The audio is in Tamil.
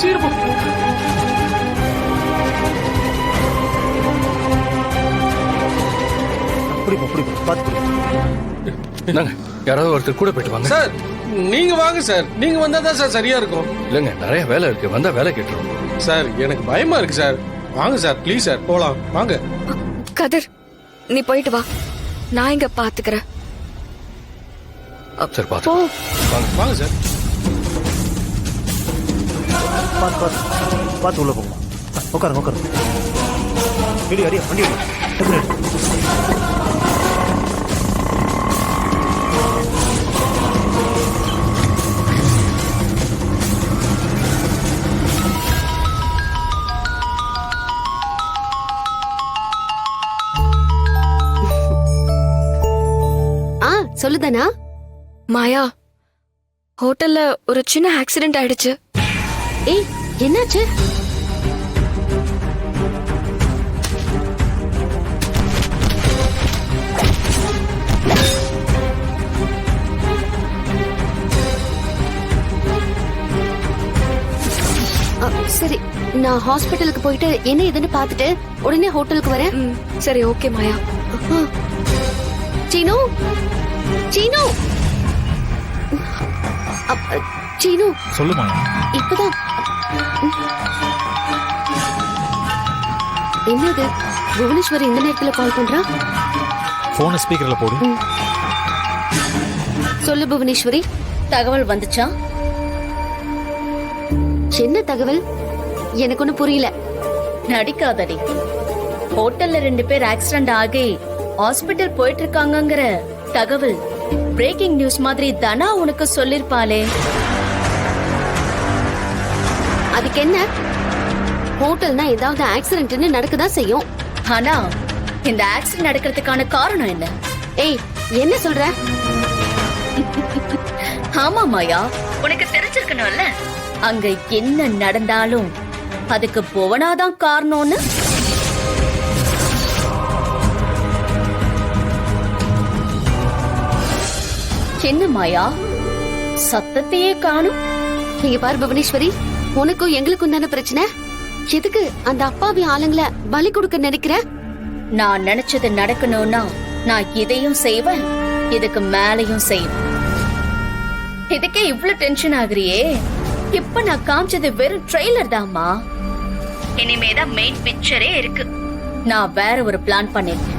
சீக்கிரம் போ. நாங்க யாராவது ஒருத்தர் கூட போயிட்டு வாங்க. சார் நீங்க வாங்க சார், நீங்க வந்தா தான் சார் சரியா இருக்கும். இல்லங்க நிறைய வேலை இருக்கு, வந்தா வேலை கேட்டுரும். சார் எனக்கு பயமா இருக்கு சார். வாங்க சார் ப்ளீஸ் சார், போலாம் வாங்க. கதிர் நீ போயிட்டு வா, நான் இங்க பாத்துக்கிறேன். சரி பாத்து போ. வாங்க. வாங்க சார். பார்த்து உள்ள போங்க. உட்காருங்க. அடி வண்டி சொல்லுதானா? மாயா, ஹோட்டல்ல ஒரு சின்ன ஆக்சிடென்ட் ஆயிடுச்சு. ஏய் என்னாச்சு? சரி, நான் ஹாஸ்பிட்டலுக்கு போயிட்டு என்ன ஏதுன்னு பார்த்துட்டு உடனே ஹோட்டலுக்கு வரேன். சரி ஓகே மாயா. சீனு, சீனு, சீனு. சொல்லுமா. இப்பதான் என்னது புவனேஸ்வரி இந்த நேரத்துல கால் பண்றா? போன் ஸ்பீக்கர்ல போடு. சொல்லு புவனேஸ்வரி. தகவல் வந்துச்சா? என்ன தகவல்? எனக்கு ஒண்ணு புரியல. நடிக்காதடி. ஹோட்டல்ல 2 பேர் ஆக்சிடென்ட் ஆகி ஹாஸ்பிட்டல் போயிட்டு இருக்காங்கங்கிற தகவல் பிரேக்கிங் நியூஸ் மாதிரி தனா உனக்கு சொல்லிருப்பாளே. அதுக்கு என்ன? ஹோட்டல்னா ஏதாவது ஆக்சிடென்ட்னு நடக்கதான் செய்யும். ஆனா இந்த ஆக்சிடென்ட் நடக்கிறதுக்கான காரணம் என்ன? ஏய் என்ன சொல்ற? ஆமா மாயா, உனக்கு தெரிஞ்சிருக்கணும்ல அங்க என்ன நடந்தாலும் அதுக்கு புவனாதான் காரணம்னு. என்ன மாயா சத்தத்தையே காணும்? நீங்க பாரு புவனேஸ்வரி, உனக்கும் எங்களுக்கும் தானே பிரச்சனை. எதுக்கு அந்த அப்பாவி ஆளுங்களை பலி கொடுக்க நினைக்கிற? நான் நினைச்சது நடக்கணும்னா நான் இதையும் செய்வேன், இதுக்கு மேலையும் செய்வேன். இதுக்கே இவ்ளோ டென்ஷன் ஆகுறியே? இப்ப நான் காமிச்சது வெறும் ட்ரெய்லர் தான்மா. இனிமேதான் மெயின் பிக்சரே இருக்கு. நான் வேற ஒரு பிளான் பண்ணிருக்கேன்.